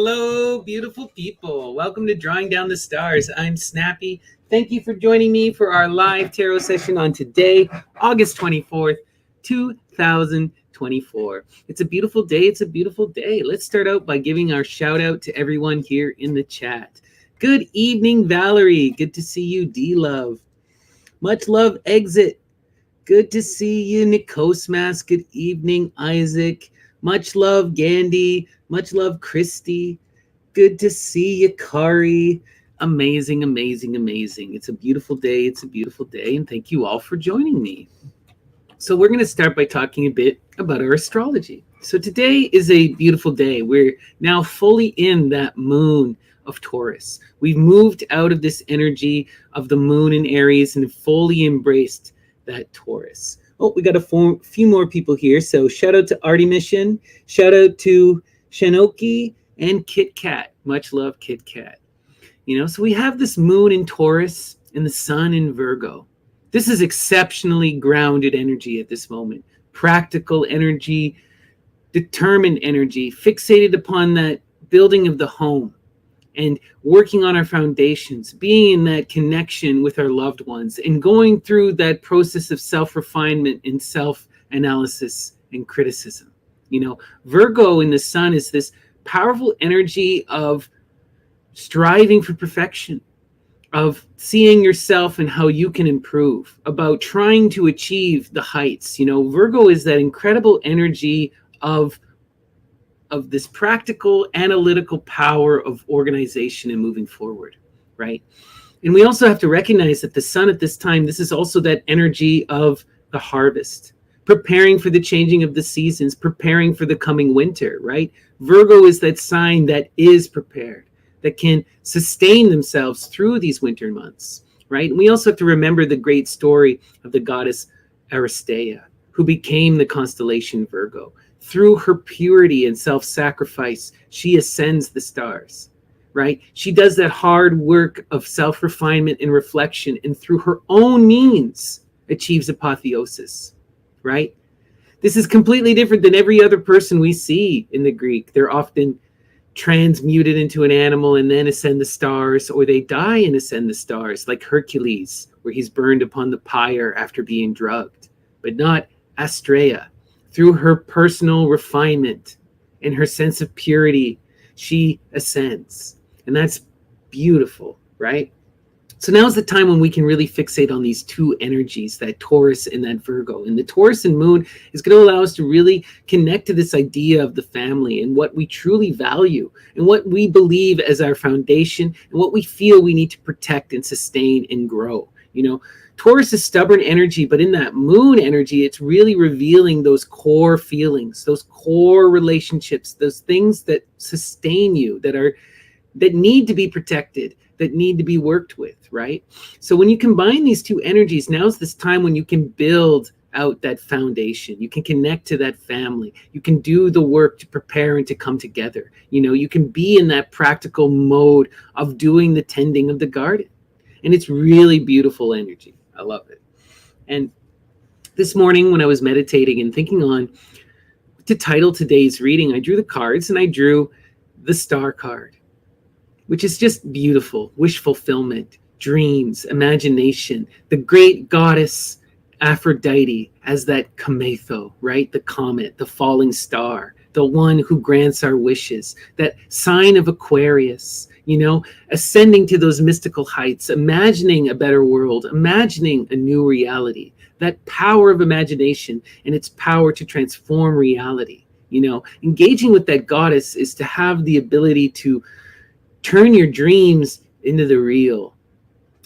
Hello, beautiful people. Welcome to Drawing Down the Stars. I'm Snappy. Thank you for joining me for our live tarot session on today, August 24th, 2024. It's a beautiful day. It's a beautiful day. Let's start out by giving our shout out to everyone here in the chat. Good evening, Valerie. Good to see you, D-Love. Much love, Exit. Good to see you, Nikosmas. Good evening, Isaac. Much love, Gandhi. Much love, Christy. Good to see you, Kari. Amazing, amazing, amazing. It's a beautiful day. It's a beautiful day. And thank you all for joining me. So we're going to start by talking a bit about our astrology. So today is a beautiful day. We're now fully in that moon of Taurus. We've moved out of this energy of the moon in Aries and fully embraced that Taurus. Oh, we got a few more people here. So shout out to Artie Mission. Shout out to Shanoki and Kit Kat. Much love, Kit Kat. So we have this moon in Taurus and the sun in Virgo. This is exceptionally grounded energy at this moment. Practical energy, determined energy, fixated upon that building of the home and working on our foundations, being in that connection with our loved ones and going through that process of self-refinement and self-analysis and criticism. Virgo in the sun is this powerful energy of striving for perfection, of seeing yourself and how you can improve, about trying to achieve the heights. Virgo is that incredible energy of this practical, analytical power of organization and moving forward, right? And we also have to recognize that the sun at this time, this is also that energy of the harvest, preparing for the changing of the seasons, preparing for the coming winter, right? Virgo is that sign that is prepared, that can sustain themselves through these winter months, right? And we also have to remember the great story of the goddess Aristea, who became the constellation Virgo. Through her purity and self-sacrifice, she ascends the stars, right? She does that hard work of self-refinement and reflection, and through her own means achieves apotheosis, right? This is completely different than every other person we see in the Greek. They're often transmuted into an animal and then ascend the stars, or they die and ascend the stars, like Hercules, where he's burned upon the pyre after being drugged, but not Astrea. Through her personal refinement and her sense of purity, she ascends. And that's beautiful, right? So now's the time when we can really fixate on these two energies, that Taurus and that Virgo. And the Taurus and moon is going to allow us to really connect to this idea of the family and what we truly value and what we believe as our foundation and what we feel we need to protect and sustain and grow. Taurus is stubborn energy, but in that moon energy, it's really revealing those core feelings, those core relationships, those things that sustain you, that need to be protected, that need to be worked with, right? So when you combine these two energies, now's this time when you can build out that foundation. You can connect to that family. You can do the work to prepare and to come together. You can be in that practical mode of doing the tending of the garden. And it's really beautiful energy. I love it. And this morning when I was meditating and thinking on what to title today's reading, I drew the cards and I drew the star card, which is just beautiful. Wish fulfillment, dreams, imagination, the great goddess Aphrodite as that kometho, right? The comet, the falling star, the one who grants our wishes, that sign of Aquarius, ascending to those mystical heights, imagining a better world, imagining a new reality, that power of imagination and its power to transform reality. Engaging with that goddess is to have the ability to turn your dreams into the real.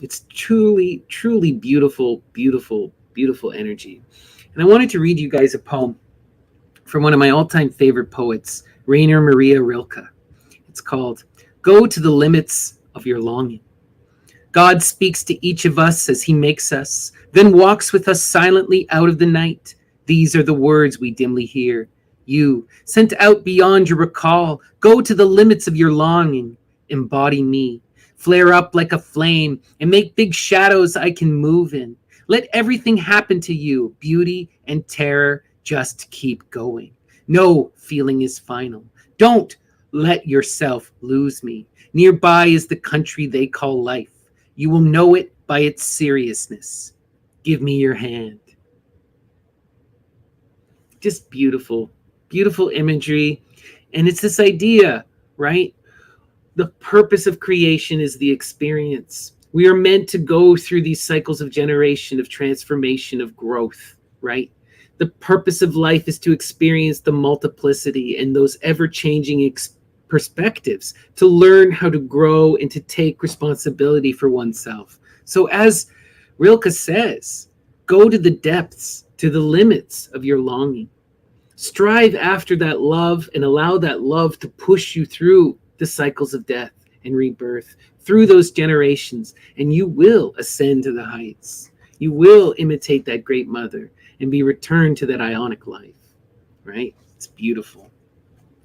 It's truly, truly beautiful, beautiful, beautiful energy. And I wanted to read you guys a poem from one of my all-time favorite poets, Rainer Maria Rilke. It's called Go to the Limits of Your Longing. God speaks to each of us as he makes us, then walks with us silently out of the night. These are the words we dimly hear. You, sent out beyond your recall, go to the limits of your longing. Embody me. Flare up like a flame and make big shadows I can move in. Let everything happen to you, beauty and terror. Just keep going. No feeling is final. Don't let yourself lose me. Nearby is the country they call life. You will know it by its seriousness. Give me your hand. Just beautiful, beautiful imagery. And it's this idea, right? The purpose of creation is the experience. We are meant to go through these cycles of generation, of transformation, of growth, right? The purpose of life is to experience the multiplicity and those ever-changing perspectives, to learn how to grow and to take responsibility for oneself. So as Rilke says, go to the depths, to the limits of your longing. Strive after that love and allow that love to push you through the cycles of death and rebirth, through those generations, and you will ascend to the heights. You will imitate that great mother and be returned to that ionic life, right? It's beautiful.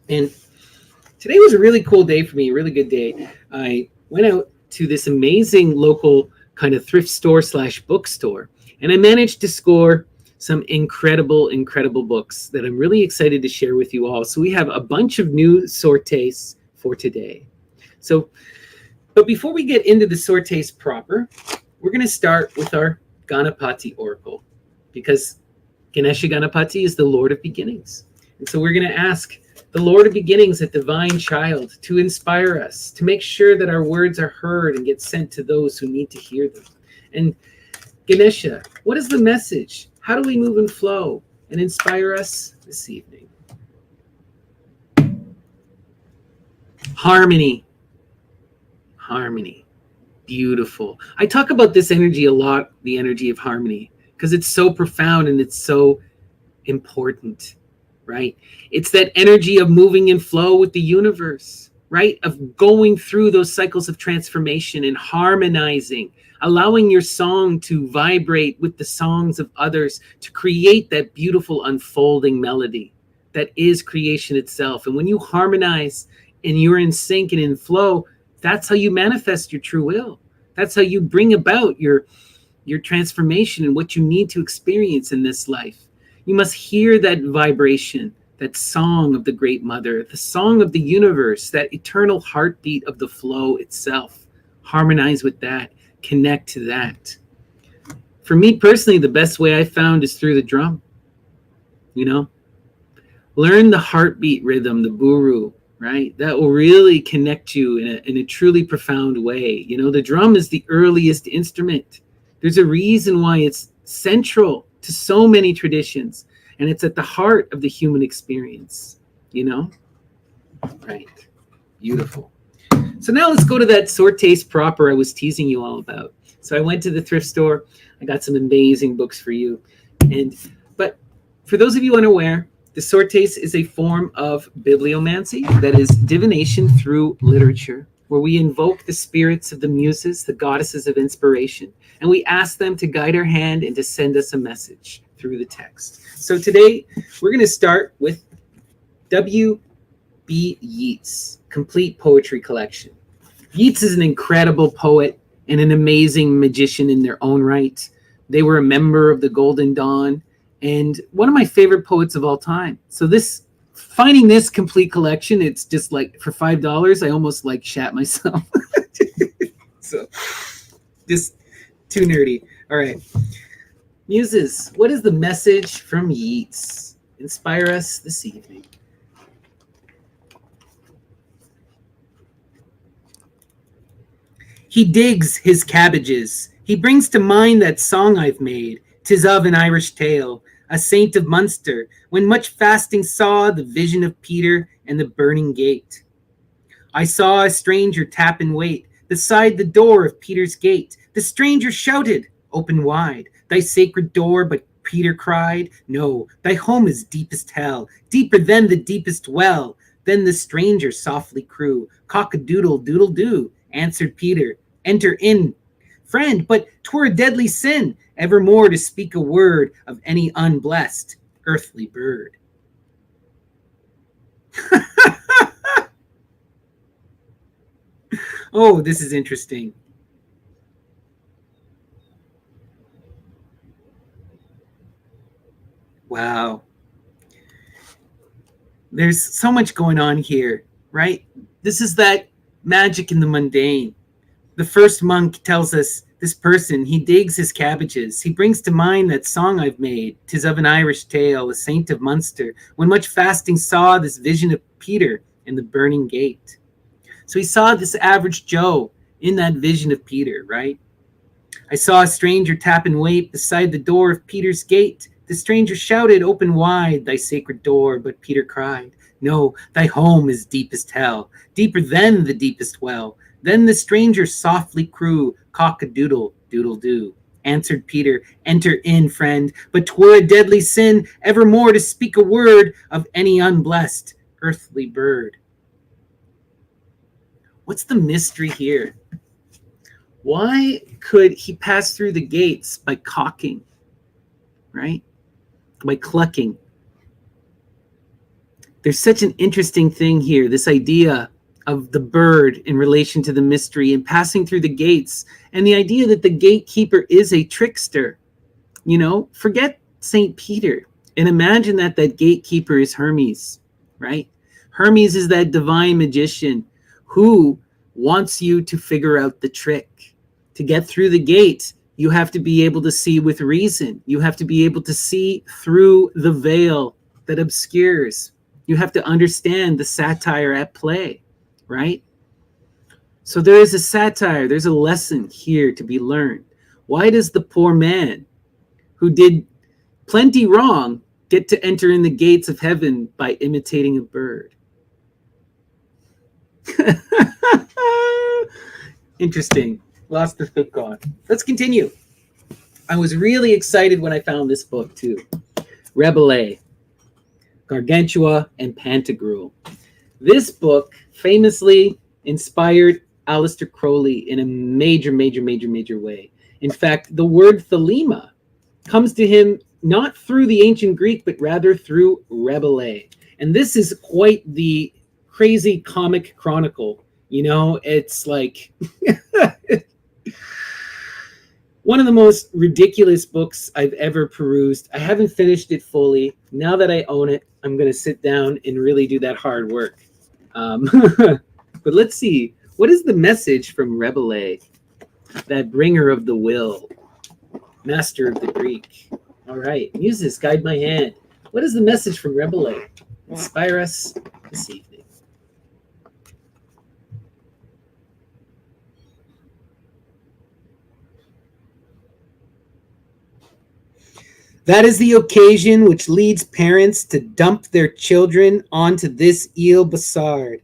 And today was a really cool day for me, a really good day. I went out to this amazing local kind of thrift store / bookstore, and I managed to score some incredible books that I'm really excited to share with you all. So we have a bunch of new sortes for today. But before we get into the sortes proper, we're going to start with our Ganapati Oracle, because Ganesha Ganapati is the Lord of Beginnings. And so we're going to ask the Lord of Beginnings, that divine child, to inspire us, to make sure that our words are heard and get sent to those who need to hear them. And Ganesha, what is the message? How do we move and flow and inspire us this evening? Harmony. Harmony. Beautiful. I talk about this energy a lot, the energy of harmony, because it's so profound and it's so important, right? It's that energy of moving in flow with the universe, right? Of going through those cycles of transformation and harmonizing, allowing your song to vibrate with the songs of others to create that beautiful unfolding melody that is creation itself. And when you harmonize and you're in sync and in flow, that's how you manifest your true will. That's how you bring about your transformation and what you need to experience in this life. You must hear that vibration, that song of the Great Mother, the song of the universe, that eternal heartbeat of the flow itself. Harmonize with that. Connect to that. For me personally, the best way I found is through the drum. You know, learn the heartbeat rhythm, the buru, right? That will really connect you in a truly profound way. You know, the drum is the earliest instrument. There's a reason why it's central to so many traditions, and it's at the heart of the human experience, you know? Right. Beautiful. So now let's go to that sortes proper I was teasing you all about. So I went to the thrift store. I got some amazing books for you. But for those of you unaware, the sortes is a form of bibliomancy, that is divination through literature, where we invoke the spirits of the muses, the goddesses of inspiration, and we ask them to guide our hand and to send us a message through the text. So today we're going to start with W.B. Yeats' complete poetry collection. Yeats is an incredible poet and an amazing magician in their own right. They were a member of the Golden Dawn and one of my favorite poets of all time. So finding this complete collection, it's just like for $5, I almost like shat myself. So just too nerdy. All right. Muses, what is the message from Yeats? Inspire us this evening. He digs his cabbages. He brings to mind that song I've made. 'Tis of an Irish tale, a saint of Munster, when much fasting saw the vision of Peter and the burning gate. I saw a stranger tap and wait beside the door of Peter's gate. The stranger shouted, "Open wide, thy sacred door," but Peter cried, "No, thy home is deepest hell, deeper than the deepest well." Then the stranger softly crew, "Cock-a-doodle, doodle-doo," answered Peter, "Enter in, friend, but 'twere a deadly sin evermore to speak a word of any unblessed earthly bird." Oh, this is interesting. Wow. There's so much going on here. right? This is that magic in the mundane. The first monk tells us this person, he digs his cabbages. He brings to mind that song I've made, 'tis of an Irish tale, a saint of Munster, when much fasting saw this vision of Peter in the burning gate. So he saw this average Joe in that vision of Peter, right? I saw a stranger tap and wait beside the door of Peter's gate. The stranger shouted, open wide thy sacred door, but Peter cried, no, thy home is deepest hell, deeper than the deepest well. Then the stranger softly crew, cock-a-doodle, doodle-doo. Answered Peter, enter in, friend, but 'twere a deadly sin evermore to speak a word of any unblessed earthly bird. What's the mystery here? Why could he pass through the gates by cocking, right? By clucking. There's such an interesting thing here, this idea of the bird in relation to the mystery and passing through the gates, and the idea that the gatekeeper is a trickster. You know, forget St. Peter and imagine that that gatekeeper is Hermes, right? Hermes is that divine magician who wants you to figure out the trick. To get through the gate, you have to be able to see with reason. You have to be able to see through the veil that obscures. You have to understand the satire at play, right? So there is a satire, there's a lesson here to be learned. Why does the poor man who did plenty wrong get to enter in the gates of heaven by imitating a bird? Interesting. Lost the hook on. Let's continue. I was really excited when I found this book too. Rabelais, Gargantua and Pantagruel. This book famously inspired Aleister Crowley in a major way. In fact, the word thelema comes to him not through the ancient Greek, but rather through Rabelais. And this is quite the crazy comic chronicle. You know, it's like one of the most ridiculous books I've ever perused. I haven't finished it fully. Now that I own it, I'm going to sit down and really do that hard work. But let's see. What is the message from Rabelais, that bringer of the will, master of the Greek? All right, muses, guide my hand. What is the message from Rabelais? Inspire us this evening. That is the occasion which leads parents to dump their children onto this Ile Bassard.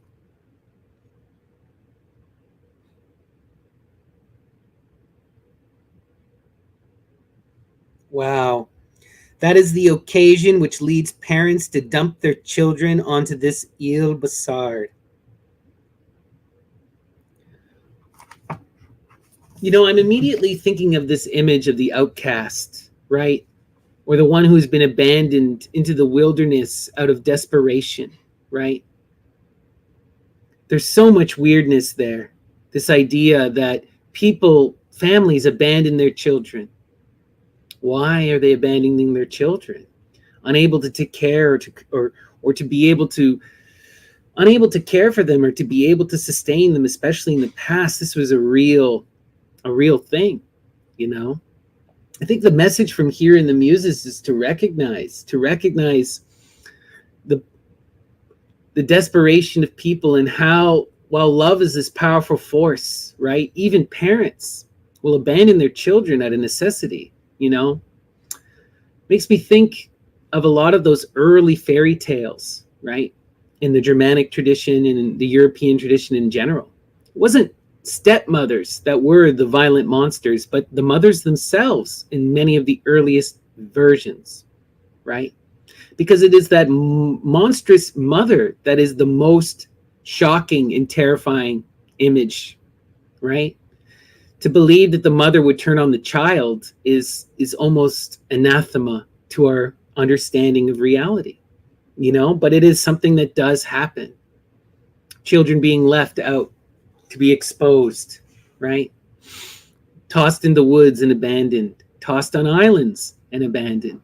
Wow. That is the occasion which leads parents to dump their children onto this Ile Bassard. You know, I'm immediately thinking of this image of the outcast, right? Or the one who's been abandoned into the wilderness out of desperation, right? There's so much weirdness there. This idea that families abandon their children. Why are they abandoning their children? Unable to take care or to be able to, unable to care for them or to be able to sustain them, especially in the past. This was a real thing, you know? I think the message from here in the Muses is to recognize the desperation of people and how, while love is this powerful force, right? Even parents will abandon their children out of necessity, you know? Makes me think of a lot of those early fairy tales, right? In the Germanic tradition and in the European tradition in general. It wasn't stepmothers that were the violent monsters, but the mothers themselves in many of the earliest versions, right? Because it is that monstrous mother that is the most shocking and terrifying image, right? To believe that the mother would turn on the child is almost anathema to our understanding of reality, you know? But it is something that does happen. Children being left out to be exposed, right? Tossed in the woods and abandoned, tossed on islands and abandoned.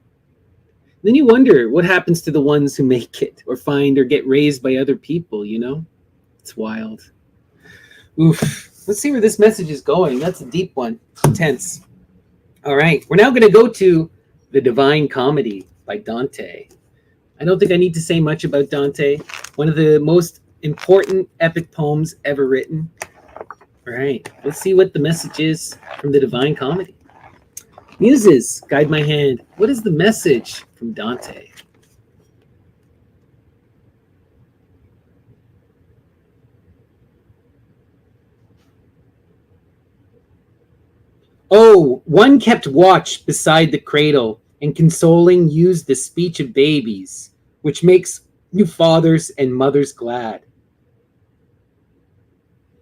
Then you wonder what happens to the ones who make it or find or get raised by other people, you know? It's wild. Oof. Let's see where this message is going. That's a deep one. Intense. All right. We're now going to go to The Divine Comedy by Dante. I don't think I need to say much about Dante. One of the most important epic poems ever written. All right. Let's see what the message is from The Divine Comedy. Muses, guide my hand. What is the message from Dante? Oh, one kept watch beside the cradle, and consoling used the speech of babies, which makes new fathers and mothers glad.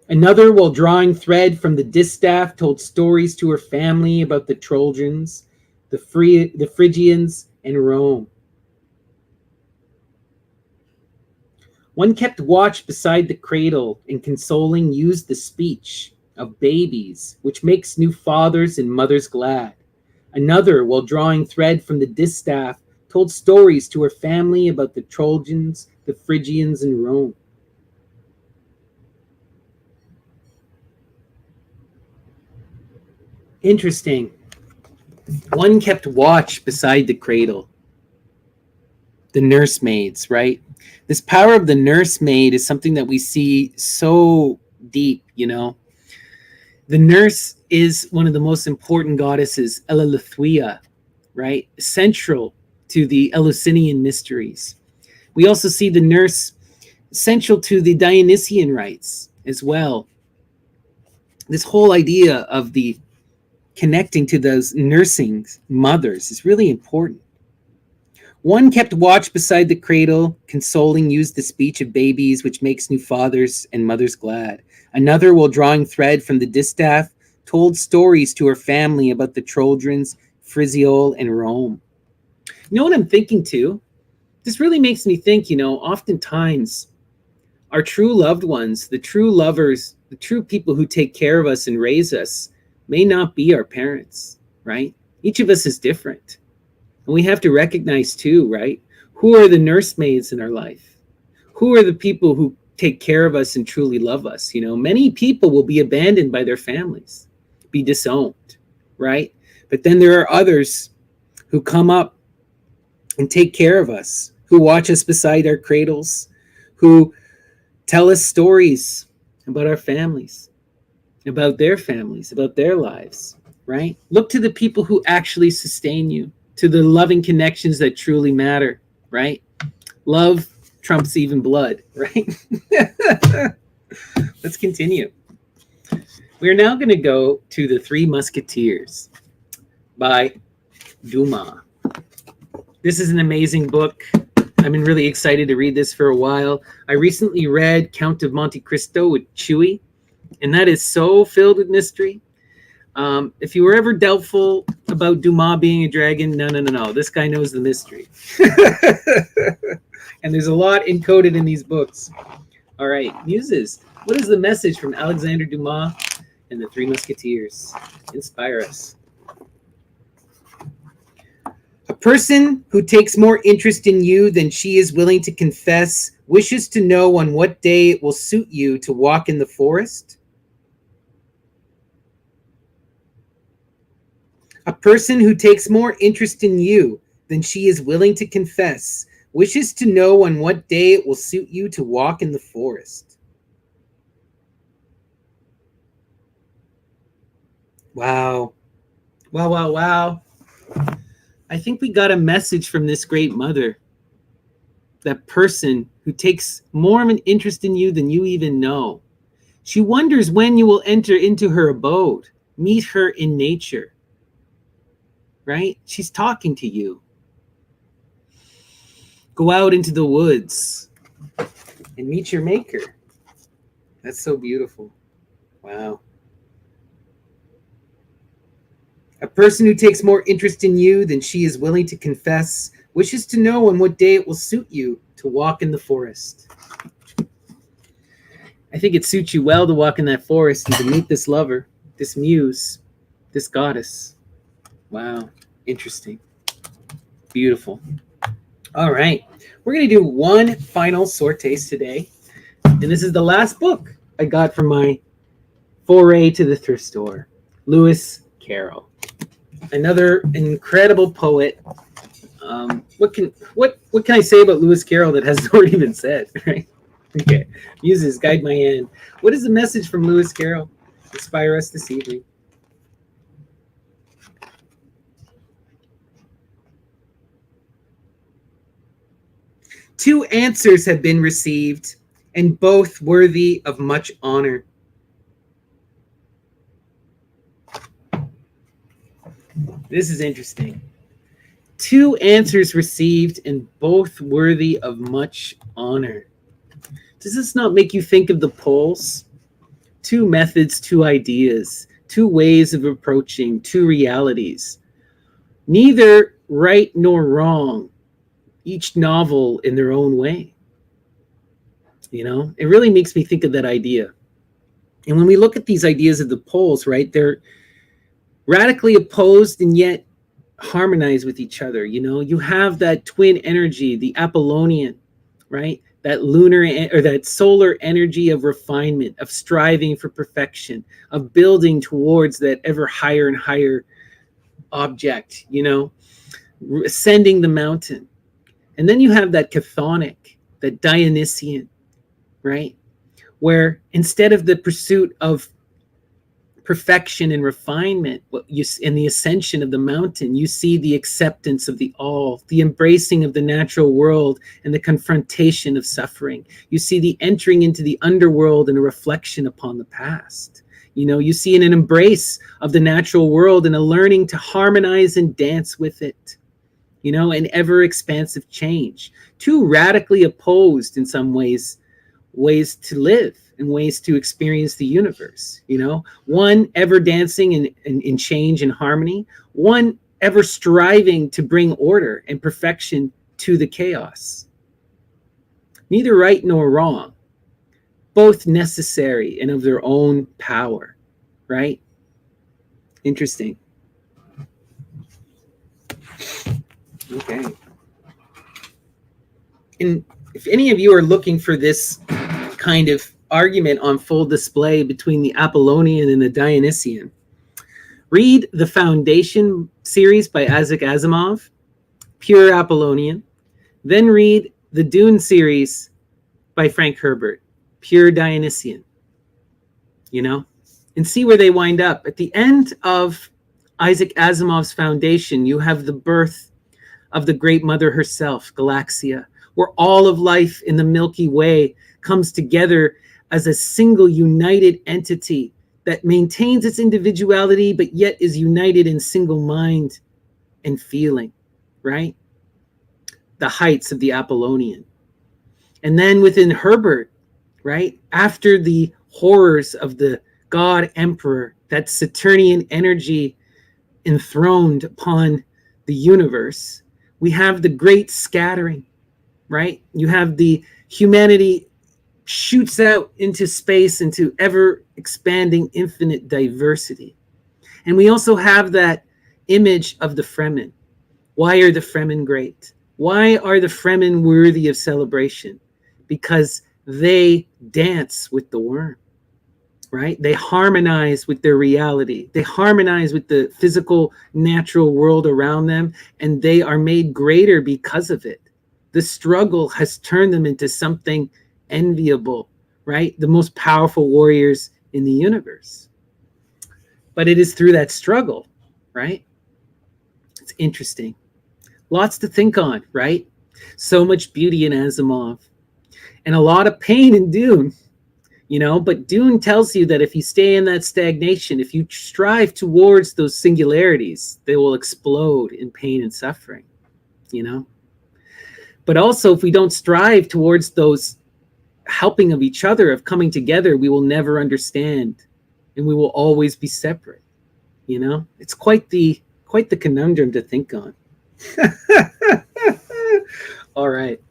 Another, while drawing thread from the distaff, told stories to her family about the Trojans, the Phrygians, and Rome. One kept watch beside the cradle, and consoling used the speech of babies, which makes new fathers and mothers glad. Another, while drawing thread from the distaff, told stories to her family about the Trojans, the Phrygians, and Rome. Interesting. One kept watch beside the cradle. The nursemaids, right? This power of the nursemaid is something that we see so deep, you know. The nurse is one of the most important goddesses, Elalithwia, right? Central to the Eleusinian mysteries. We also see the nurse central to the Dionysian rites as well. This whole idea of the connecting to those nursing mothers is really important. One kept watch beside the cradle, consoling used the speech of babies, which makes new fathers and mothers glad. Another, while drawing thread from the distaff, told stories to her family about the Trojans, Phrygiol, and Rome. You know what I'm thinking too? This really makes me think, you know, oftentimes our true loved ones, the true lovers, the true people who take care of us and raise us may not be our parents, right? Each of us is different. And we have to recognize too, right? Who are the nursemaids in our life? Who are the people who take care of us and truly love us? You know, many people will be abandoned by their families, be disowned, right? But then there are others who come up and take care of us, who watch us beside our cradles, who tell us stories about our families, about their lives, right? Look to the people who actually sustain you, to the loving connections that truly matter, right? Love trumps even blood, right? Let's continue. We're now going to go to The Three Musketeers by Dumas. This is an amazing book. I've been really excited to read this for a while. I recently read Count of Monte Cristo with Chewy, and that is so filled with mystery. If you were ever doubtful about Dumas being a dragon, no. This guy knows the mystery. And there's a lot encoded in these books. All right, Muses, what is the message from Alexander Dumas and the Three Musketeers? Inspire us. A person who takes more interest in you than she is willing to confess wishes to know on what day it will suit you to walk in the forest. A person who takes more interest in you than she is willing to confess wishes to know on what day it will suit you to walk in the forest. Wow. Wow. I think we got a message from this great mother. That person who takes more of an interest in you than you even know. She wonders when you will enter into her abode, meet her in nature. Right? She's talking to you. Go out into the woods and meet your maker. That's so beautiful. Wow. A person who takes more interest in you than she is willing to confess wishes to know on what day it will suit you to walk in the forest. I think it suits you well to walk in that forest and to meet this lover, this muse, this goddess. Wow. Interesting. Beautiful. All right. We're going to do one final sword taste today. And this is the last book I got from my foray to the thrift store. Lewis Carroll, another incredible poet. What can I say about Lewis Carroll that hasn't already been said? Right? Okay. Muses, guide my hand. What is the message from Lewis Carroll? Inspire us this evening. Two answers have been received, and both worthy of much honor. This is interesting. Two answers received, and both worthy of much honor. Does this not make you think of the poles? Two methods, two ideas, two ways of approaching, two realities. Neither right nor wrong, each novel in their own way. You know, it really makes me think of that idea. And when we look at these ideas of the poles, right, they're radically opposed and yet harmonize with each other. You know, you have that twin energy, the Apollonian, right? That lunar or that solar energy of refinement, of striving for perfection, of building towards that ever higher and higher object, you know, ascending the mountain. And then you have that chthonic, that Dionysian, right? Where instead of the pursuit of perfection and refinement, in the ascension of the mountain, you see the acceptance of the all, the embracing of the natural world and the confrontation of suffering. You see the entering into the underworld and a reflection upon the past. You know, you see an embrace of the natural world and a learning to harmonize and dance with it. You know, an ever expansive change. Two radically opposed, in some ways to live and ways to experience the universe. You know, one ever dancing in change and harmony, one ever striving to bring order and perfection to the chaos. Neither right nor wrong, both necessary and of their own power, right? Interesting. Okay. And if any of you are looking for this kind of argument on full display between the Apollonian and the Dionysian, read the Foundation series by Isaac Asimov, Pure Apollonian. Then read the Dune series by Frank Herbert, Pure Dionysian. You know, and see where they wind up. At the end of Isaac Asimov's Foundation, you have the birth of the great mother herself, Galaxia, where all of life in the Milky Way comes together as a single united entity that maintains its individuality, but yet is united in single mind and feeling, right? The heights of the Apollonian. And then within Herbert, right, after the horrors of the God Emperor, that Saturnian energy enthroned upon the universe, we have the great scattering, right? You have the humanity shoots out into space, into ever expanding infinite diversity. And we also have that image of the Fremen. Why are the Fremen great? Why are the Fremen worthy of celebration? Because they dance with the worm, right? They harmonize with their reality. They harmonize with the physical, natural world around them, and they are made greater because of it. The struggle has turned them into something enviable, right? The most powerful warriors in the universe. But it is through that struggle, right? It's interesting. Lots to think on, right? So much beauty in Asimov and a lot of pain in Dune. You know, but Dune tells you that if you stay in that stagnation, if you strive towards those singularities, they will explode in pain and suffering, you know. But also, if we don't strive towards those helping of each other, of coming together, we will never understand, and we will always be separate. You know, it's quite the conundrum to think on. All right,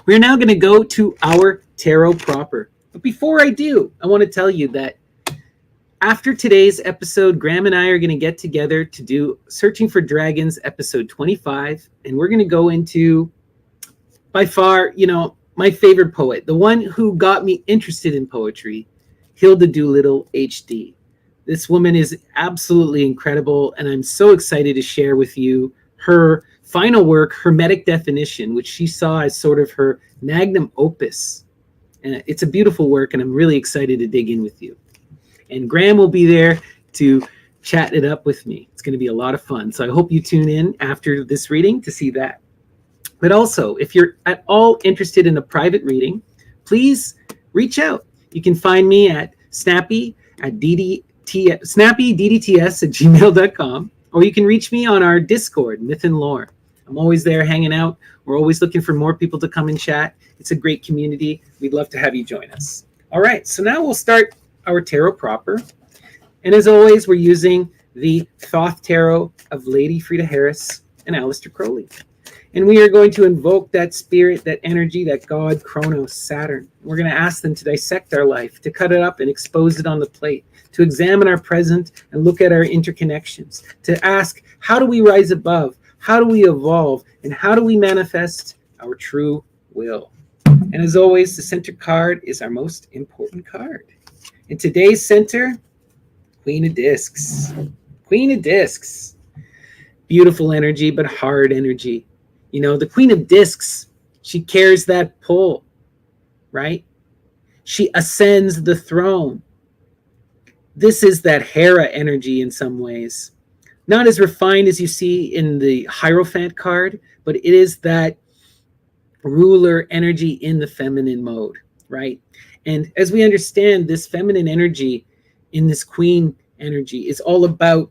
we're now going to go to our tarot proper. But before I do, I want to tell you that after today's episode, Graham and I are going to get together to do Searching for Dragons episode 25. And we're going to go into, by far, you know, my favorite poet, the one who got me interested in poetry, Hilda Doolittle, HD. This woman is absolutely incredible, and I'm so excited to share with you her final work, Hermetic Definition, which she saw as sort of her magnum opus. And it's a beautiful work, and I'm really excited to dig in with you. And Graham will be there to chat it up with me. It's going to be a lot of fun. So I hope you tune in after this reading to see that. But also, if you're at all interested in a private reading, please reach out. You can find me at snappyddts@gmail.com, or you can reach me on our Discord, Myth and Lore. I'm always there hanging out. We're always looking for more people to come and chat. It's a great community. We'd love to have you join us. All right, so now we'll start our tarot proper. And as always, we're using the Thoth Tarot of Lady Frida Harris and Aleister Crowley. And we are going to invoke that spirit, that energy, that God, Kronos, Saturn. We're going to ask them to dissect our life, to cut it up and expose it on the plate, to examine our present and look at our interconnections, to ask, how do we rise above? How do we evolve? And how do we manifest our true will? And as always, the center card is our most important card. In today's center, Queen of Discs. Queen of Discs. Beautiful energy, but hard energy. You know, the Queen of Discs, she carries that pull, right? She ascends the throne. This is that Hera energy in some ways. Not as refined as you see in the Hierophant card, but it is that ruler energy in the feminine mode, right? And as we understand, this feminine energy in this queen energy is all about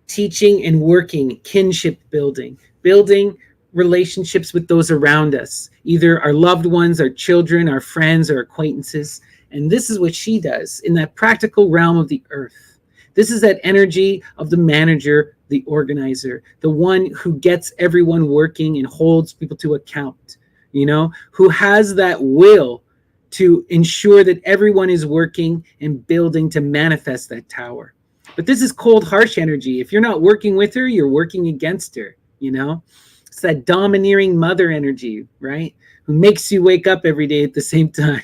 teaching and working, kinship building, building relationships with those around us, either our loved ones, our children, our friends, or acquaintances. And this is what she does in that practical realm of the earth. This is that energy of the manager, the organizer, the one who gets everyone working and holds people to account, you know, who has that will to ensure that everyone is working and building to manifest that tower. But this is cold, harsh energy. If you're not working with her, you're working against her, you know? It's that domineering mother energy, right? Who makes you wake up every day at the same time.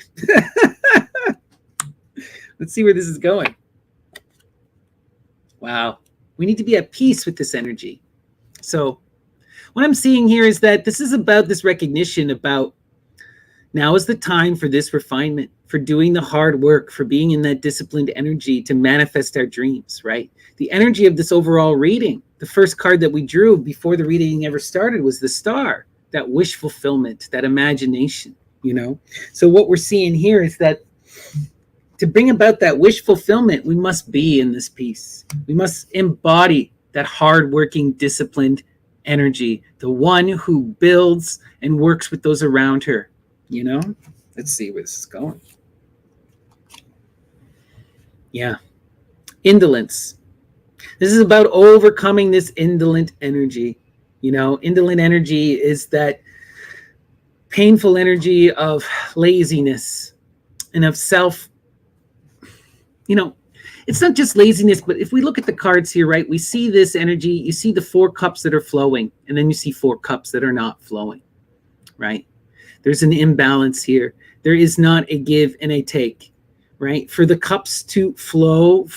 Let's see where this is going. Wow. We need to be at peace with this energy. So what I'm seeing here is that this is about this recognition about now is the time for this refinement, for doing the hard work, for being in that disciplined energy to manifest our dreams, right? The energy of this overall reading, the first card that we drew before the reading ever started was the star, that wish fulfillment, that imagination, you know? So what we're seeing here is that to bring about that wish fulfillment, we must be in this peace. We must embody that hardworking, disciplined energy, the one who builds and works with those around her, you know? Let's see where this is going. Yeah. Indolence. This is about overcoming this indolent energy. You know, indolent energy is that painful energy of laziness and of self. You know, it's not just laziness, but if we look at the cards here, right, we see this energy. You see the 4 cups that are flowing, and then you see 4 cups that are not flowing, right? There's an imbalance here. There is not a give and a take, right? For the cups to flow,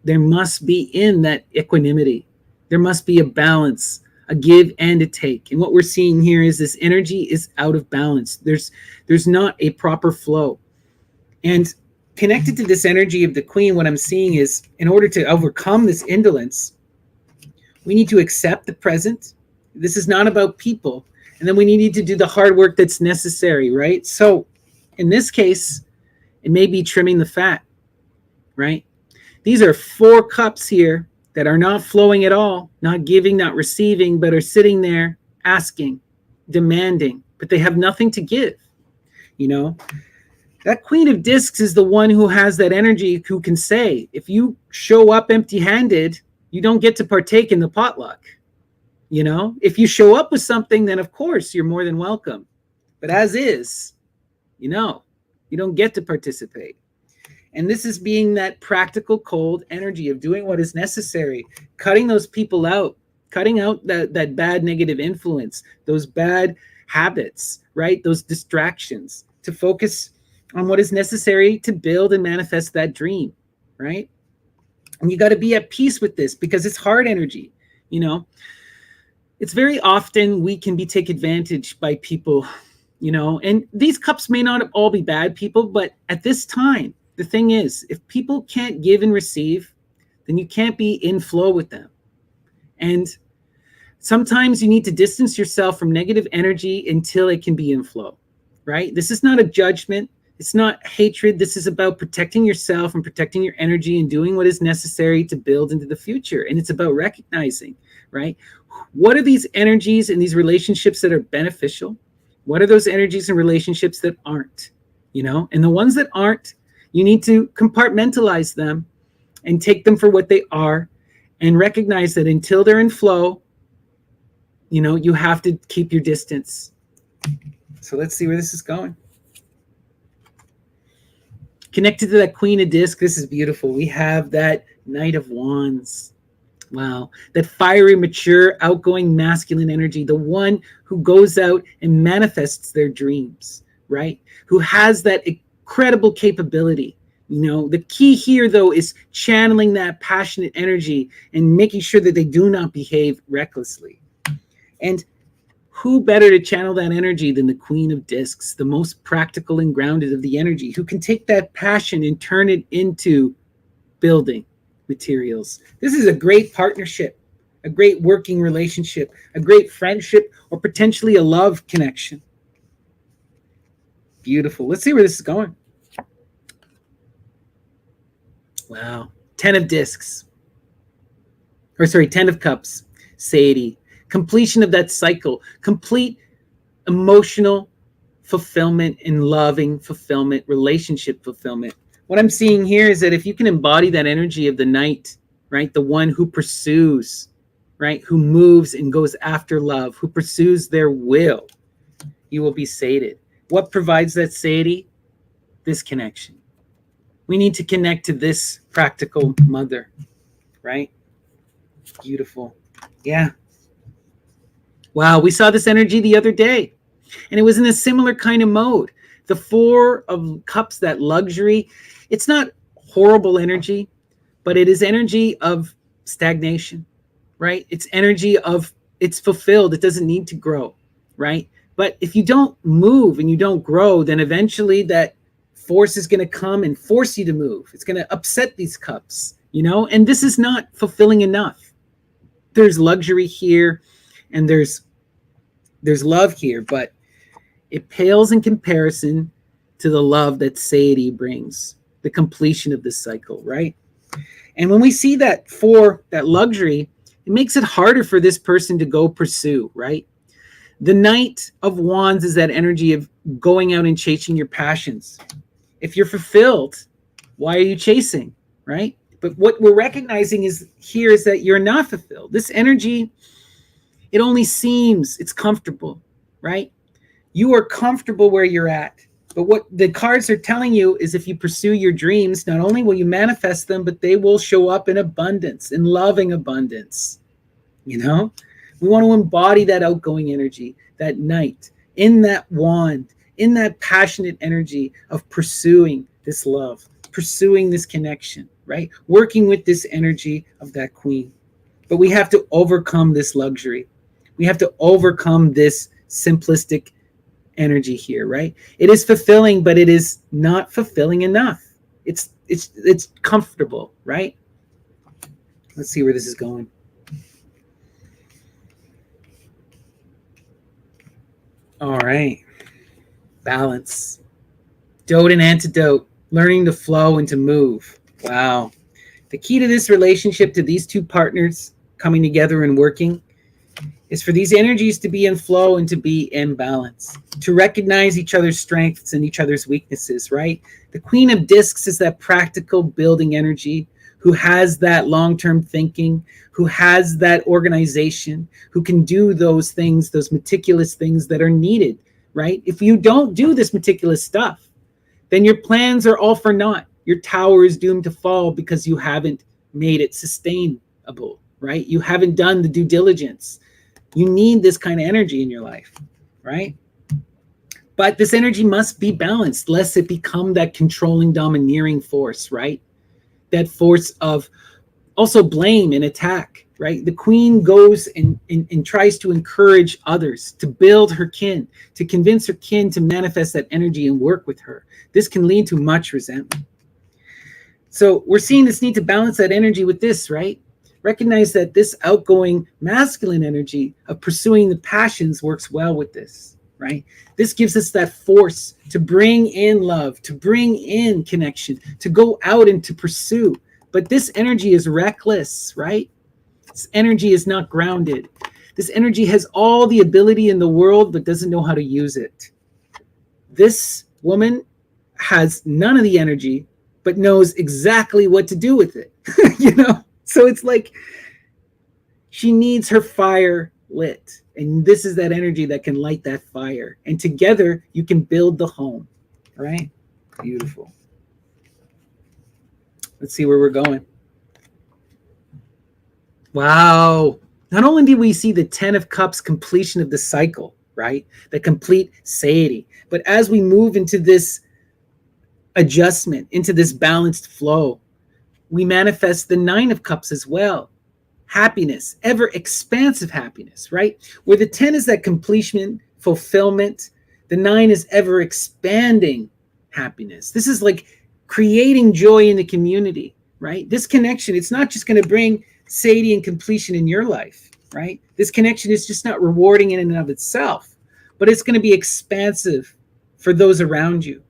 there must be in that equanimity. There must be a balance, a give and a take. And what we're seeing here is this energy is out of balance. There's not a proper flow. And connected to this energy of the queen, what I'm seeing is in order to overcome this indolence, we need to accept the present. This is not about people. And then we need to do the hard work that's necessary, right? So in this case, it may be trimming the fat, right? These are 4 cups here that are not flowing at all, not giving, not receiving, but are sitting there asking, demanding, but they have nothing to give, you know? That Queen of Discs is the one who has that energy, who can say, if you show up empty-handed, you don't get to partake in the potluck. You know, if you show up with something, then of course you're more than welcome. But as is, you know, you don't get to participate. And this is being that practical, cold energy of doing what is necessary, cutting those people out, cutting out that bad negative influence, those bad habits, right? Those distractions, to focus on what is necessary to build and manifest that dream, right? And you got to be at peace with this because it's hard energy, you know. It's very often we can be taken advantage by people, you know, and these cups may not all be bad people, but at this time, the thing is, if people can't give and receive, then you can't be in flow with them. And sometimes you need to distance yourself from negative energy until it can be in flow, right? This is not a judgment. It's not hatred. This is about protecting yourself and protecting your energy and doing what is necessary to build into the future. And it's about recognizing, right? What are these energies and these relationships that are beneficial? What are those energies and relationships that aren't? You know, and the ones that aren't, you need to compartmentalize them and take them for what they are and recognize that until they're in flow, you know, you have to keep your distance. So let's see where this is going. Connected to that Queen of Discs, this is beautiful. We have that Knight of Wands. Wow. That fiery, mature, outgoing, masculine energy, the one who goes out and manifests their dreams, right? Who has that incredible capability. You know, the key here, though, is channeling that passionate energy and making sure that they do not behave recklessly. And who better to channel that energy than the Queen of Discs, the most practical and grounded of the energy, who can take that passion and turn it into building materials. This is a great partnership, a great working relationship, a great friendship, or potentially a love connection. Beautiful. Let's see where this is going. Wow. 10 of Discs. Or sorry, 10 of Cups. Sadie. Completion of that cycle. Complete emotional fulfillment and loving fulfillment, relationship fulfillment. What I'm seeing here is that if you can embody that energy of the knight, right? The one who pursues, right? Who moves and goes after love, who pursues their will, you will be sated. What provides that satiety? This connection. We need to connect to this practical mother, right? Beautiful. Yeah. Wow, we saw this energy the other day, and it was in a similar kind of mode. The Four of Cups, that luxury, it's not horrible energy, but it is energy of stagnation, right? It's energy of it's fulfilled. It doesn't need to grow, right? But if you don't move and you don't grow, then eventually that force is going to come and force you to move. It's going to upset these cups, you know? And this is not fulfilling enough. There's luxury here and there's love here, but it pales in comparison to the love that satiety brings, the completion of this cycle, right? And when we see that for that luxury, it makes it harder for this person to go pursue, right? The Knight of Wands is that energy of going out and chasing your passions. If you're fulfilled, why are you chasing, right? But what we're recognizing is here is that you're not fulfilled. This energy, it only seems it's comfortable, right? You are comfortable where you're at. But what the cards are telling you is if you pursue your dreams, not only will you manifest them, but they will show up in abundance, in loving abundance. You know, we want to embody that outgoing energy, that knight, in that wand, in that passionate energy of pursuing this love, pursuing this connection, right? Working with this energy of that queen. But we have to overcome this luxury. We have to overcome this simplistic energy here, right? It is fulfilling, but it is not fulfilling enough. It's comfortable, right? Let's see where this is going. All right. Balance. Dote and antidote. Learning to flow and to move. Wow. The key to this relationship, to these two partners coming together and working, is for these energies to be in flow and to be in balance, to recognize each other's strengths and each other's weaknesses, right? The Queen of Discs is that practical building energy who has that long-term thinking, who has that organization, who can do those things, those meticulous things that are needed, right? If you don't do this meticulous stuff, then your plans are all for naught. Your tower is doomed to fall because you haven't made it sustainable, right? You haven't done the due diligence. You need this kind of energy in your life, right? But this energy must be balanced, lest it become that controlling, domineering force, right? That force of also blame and attack, right? The queen goes and tries to encourage others, to build her kin, to convince her kin to manifest that energy and work with her. This can lead to much resentment. So we're seeing this need to balance that energy with this, right? Recognize that this outgoing masculine energy of pursuing the passions works well with this, right? This gives us that force to bring in love, to bring in connection, to go out and to pursue. But this energy is reckless, right? This energy is not grounded. This energy has all the ability in the world, but doesn't know how to use it. This woman has none of the energy, but knows exactly what to do with it. So it's like she needs her fire lit. And this is that energy that can light that fire. And together you can build the home, right? Beautiful. Let's see where we're going. Wow. Not only did we see the 10 of Cups completion of the cycle, right? The complete satiety. But as we move into this adjustment, into this balanced flow, we manifest the 9 of Cups as well. Happiness, ever expansive happiness, right? Where the 10 is that completion, fulfillment, the 9 is ever expanding happiness. This is like creating joy in the community, right? This connection, it's not just going to bring satiety and completion in your life, right? This connection is just not rewarding in and of itself, but it's going to be expansive for those around you.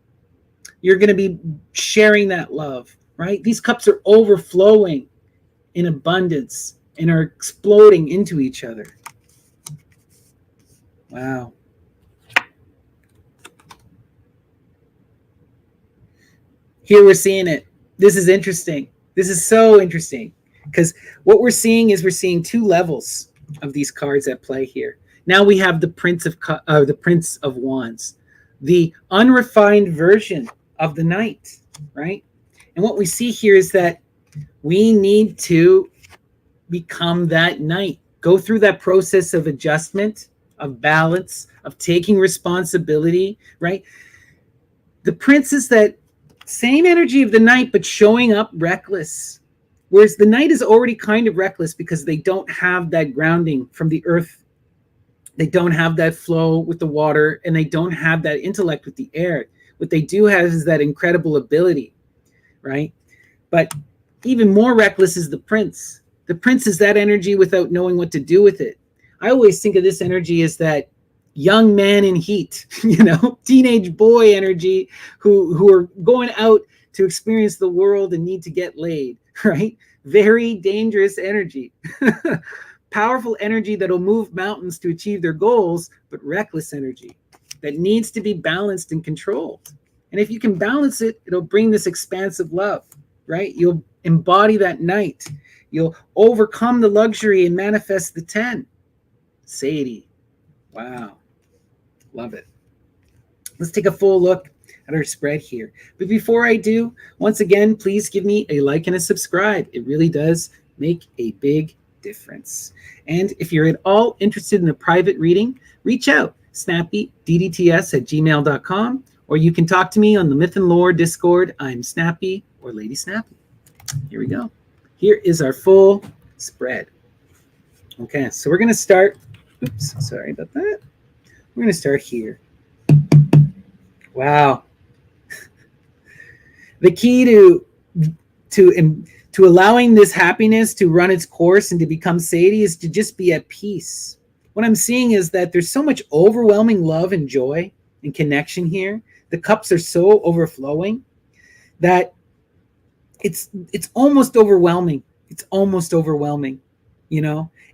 You're going to be sharing that love, right? These cups are overflowing in abundance and are exploding into each other. Wow. Here we're seeing it. This is interesting. This is so interesting because what we're seeing is we're seeing 2 levels of these cards at play here. Now we have the Prince of Wands, the unrefined version of the Knight, right? And what we see here is that we need to become that Knight, go through that process of adjustment, of balance, of taking responsibility, right? The Prince is that same energy of the Knight, but showing up reckless. Whereas the Knight is already kind of reckless because they don't have that grounding from the earth. They don't have that flow with the water, and they don't have that intellect with the air. What they do have is that incredible ability, right? But even more reckless is the Prince. The Prince is that energy without knowing what to do with it. I always think of this energy as that young man in heat, teenage boy energy who are going out to experience the world and need to get laid, right? Very dangerous energy. Powerful energy that'll move mountains to achieve their goals, but reckless energy that needs to be balanced and controlled. And if you can balance it, it'll bring this expansive love, right? You'll embody that Knight. You'll overcome the luxury and manifest the 10. Sadie. Wow. Love it. Let's take a full look at our spread here. But before I do, once again, please give me a like and a subscribe. It really does make a big difference. And if you're at all interested in a private reading, reach out, snappyddts@gmail.com, or you can talk to me on the Myth and Lore Discord. I'm Snappy or Lady Snappy. Here we go. Here is our full spread. Okay, so we're going to start. Oops, sorry about that. We're going to start here. Wow. The key to allowing this happiness to run its course and to become satiety is to just be at peace. What I'm seeing is that there's so much overwhelming love and joy and connection here. The cups are so overflowing that it's almost overwhelming. It's almost overwhelming,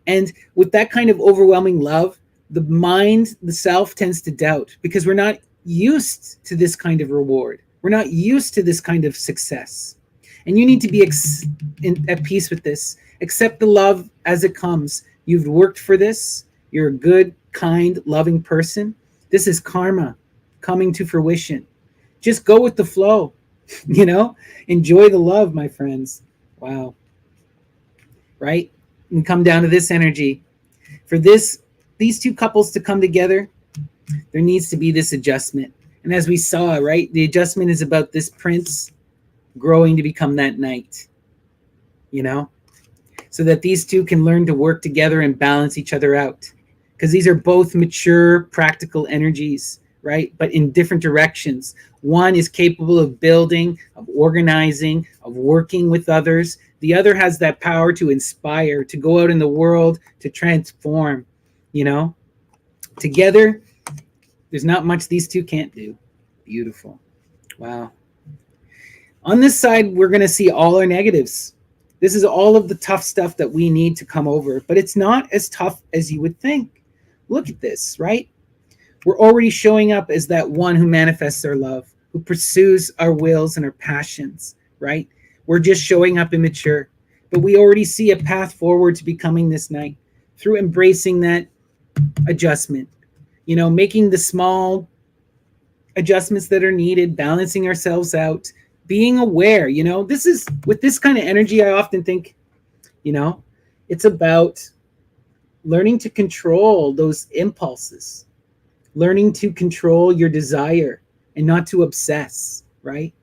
And with that kind of overwhelming love, the mind, the self tends to doubt because we're not used to this kind of reward. We're not used to this kind of success. And you need to be at peace with this. Accept the love as it comes. You've worked for this. You're a good, kind, loving person. This is karma coming to fruition. Just go with the flow, Enjoy the love, my friends. Wow. Right? And come down to this energy. For these 2 couples to come together, There needs to be this adjustment. And as we saw, right, the adjustment is about this prince growing to become that knight, you know, so that these two can learn to work together and balance each other out. Because these are both mature, practical energies, right? But in different directions. One is capable of building, of organizing, of working with others. The other has that power to inspire, to go out in the world, to transform, you know? Together, there's not much these two can't do. Beautiful. Wow. On this side, we're going to see all our negatives. This is all of the tough stuff that we need to come over, but it's not as tough as you would think. Look at this, right? We're already showing up as that one who manifests our love, who pursues our wills and our passions, right? We're just showing up immature, but we already see a path forward to becoming this knight through embracing that adjustment, you know, making the small adjustments that are needed, balancing ourselves out, being aware, you know. This is, with this kind of energy, I often think, you know, it's about learning to control those impulses, learning to control your desire and not to obsess, right?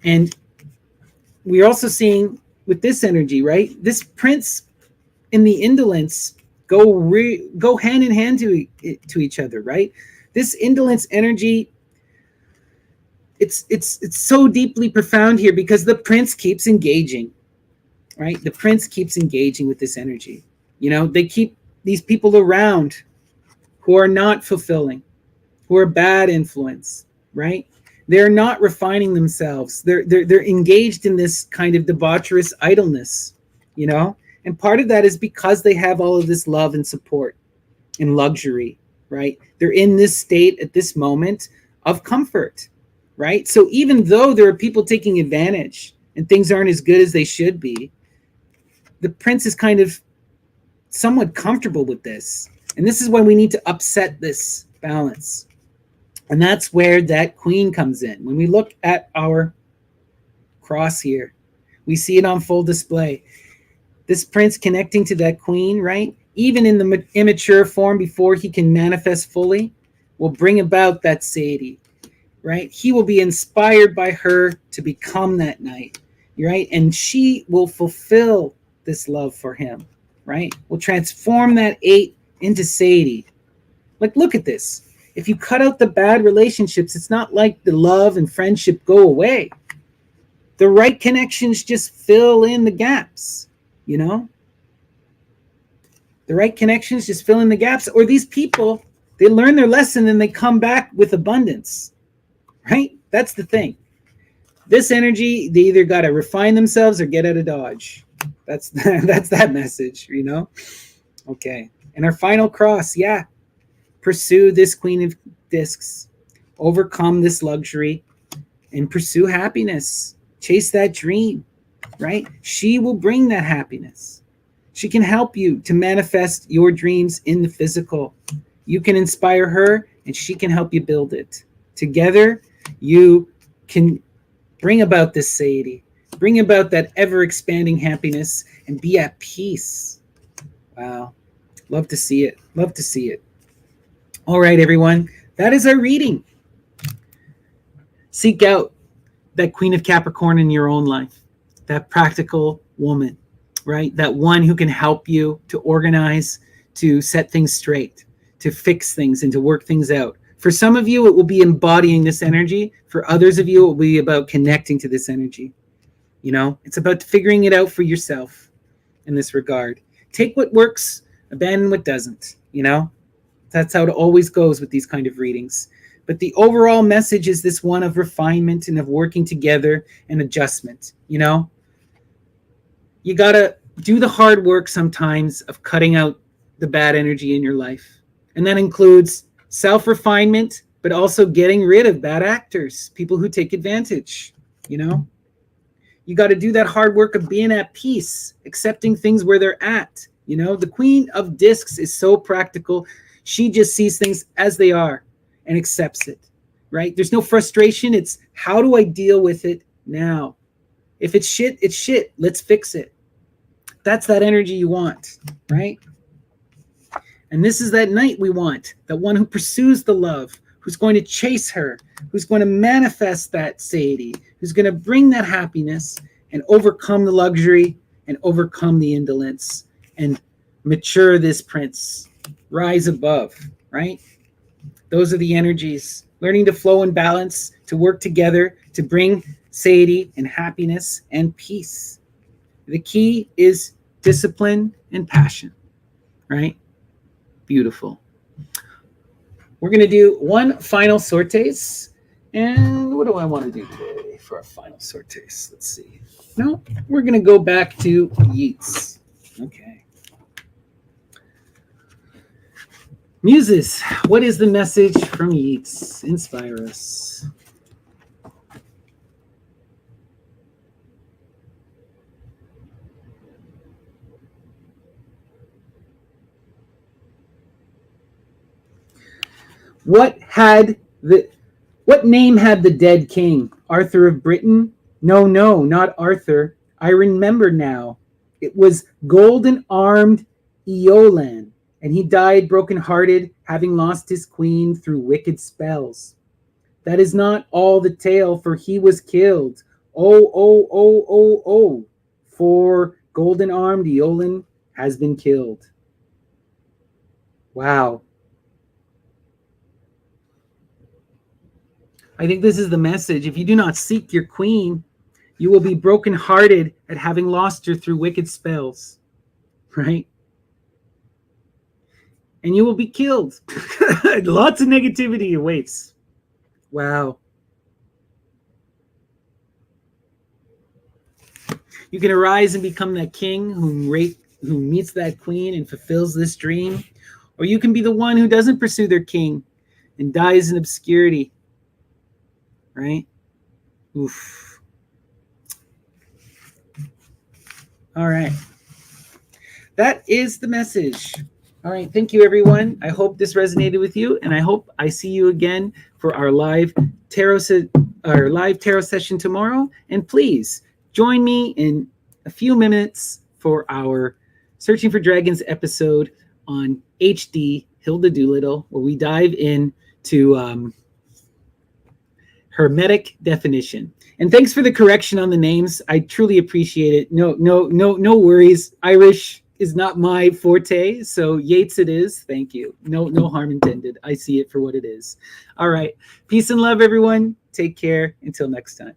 And we're also seeing with this energy, right? This prince and the indolence go hand in hand to each other, right? This indolence energy, it's so deeply profound here because the prince keeps engaging, right? The prince keeps engaging with this energy. You know, they keep these people around who are not fulfilling, who are bad influence, right? They're not refining themselves. They're engaged in this kind of debaucherous idleness, you know? And part of that is because they have all of this love and support and luxury, right? They're in this state at this moment of comfort, right? So even though there are people taking advantage and things aren't as good as they should be, the prince is kind of somewhat comfortable with this. And this is when we need to upset this balance. And that's where that queen comes in. When we look at our cross here, we see it on full display. This prince connecting to that queen, right? Even in the immature form before he can manifest fully, will bring about that satiety, right? He will be inspired by her to become that knight, right? And she will fulfill this love for him, right? Will transform that 8 into satiety. Like, look at this. If you cut out the bad relationships, it's not like the love and friendship go away. The right connections just fill in the gaps, you know? The right connections just fill in the gaps. Or these people, they learn their lesson and they come back with abundance, right? That's the thing. This energy, they either got to refine themselves or get out of Dodge. That's that message, you know? Okay. And our final cross, yeah. Pursue this Queen of Discs. Overcome this luxury and pursue happiness. Chase that dream, right? She will bring that happiness. She can help you to manifest your dreams in the physical. You can inspire her and she can help you build it. Together, you can bring about this satiety, bring about that ever-expanding happiness and be at peace. Wow. Love to see it. Love to see it. All right, everyone. That is our reading. Seek out that Queen of Capricorn in your own life, that practical woman, right? That one who can help you to organize, to set things straight, to fix things and to work things out. For some of you, it will be embodying this energy. For others of you, it will be about connecting to this energy. You know, it's about figuring it out for yourself in this regard. Take what works, abandon what doesn't, you know? That's how it always goes with these kind of readings. But the overall message is this one of refinement and of working together and adjustment, you know? You got to do the hard work sometimes of cutting out the bad energy in your life. And that includes self-refinement, but also getting rid of bad actors, people who take advantage, you know? You got to do that hard work of being at peace, accepting things where they're at, you know? The Queen of Discs is so practical. She just sees things as they are and accepts it, right? There's no frustration. It's how do I deal with it now? If it's shit, it's shit. Let's fix it. That's that energy you want, right? And this is that knight we want, the one who pursues the love, who's going to chase her, who's going to manifest that satiety, who's going to bring that happiness and overcome the luxury and overcome the indolence and mature this prince, rise above, right? Those are the energies, learning to flow in balance, to work together, to bring satiety and happiness and peace. The key is discipline and passion, right? Beautiful. We're going to do one final sortes. And what do I want to do today for our final sortes? Let's see. No, we're going to go back to Yeats. Okay. Muses, what is the message from Yeats? Inspire us. What name had the dead king? Arthur of Britain? No, not Arthur. I remember now. It was golden-armed Eolan, and he died broken-hearted, having lost his queen through wicked spells. That is not all the tale, for he was killed. Oh, for golden-armed Eolan has been killed. Wow. I think this is the message. If you do not seek your queen, you will be brokenhearted at having lost her through wicked spells, right? And you will be killed. Lots of negativity awaits. Wow. You can arise and become that king who meets that queen and fulfills this dream. Or you can be the one who doesn't pursue their king and dies in obscurity. Right? Oof. All right. That is the message. All right. Thank you, everyone. I hope this resonated with you, and I hope I see you again for our live tarot session tomorrow. And please join me in a few minutes for our Searching for Dragons episode on HD Hilda Doolittle, where we dive into Hermetic definition. And thanks for the correction on the names. I truly appreciate it. No worries. Irish is not my forte, so Yeats it is. Thank you. No harm intended. I see it for what it is. All right. Peace and love, everyone. Take care. Until next time.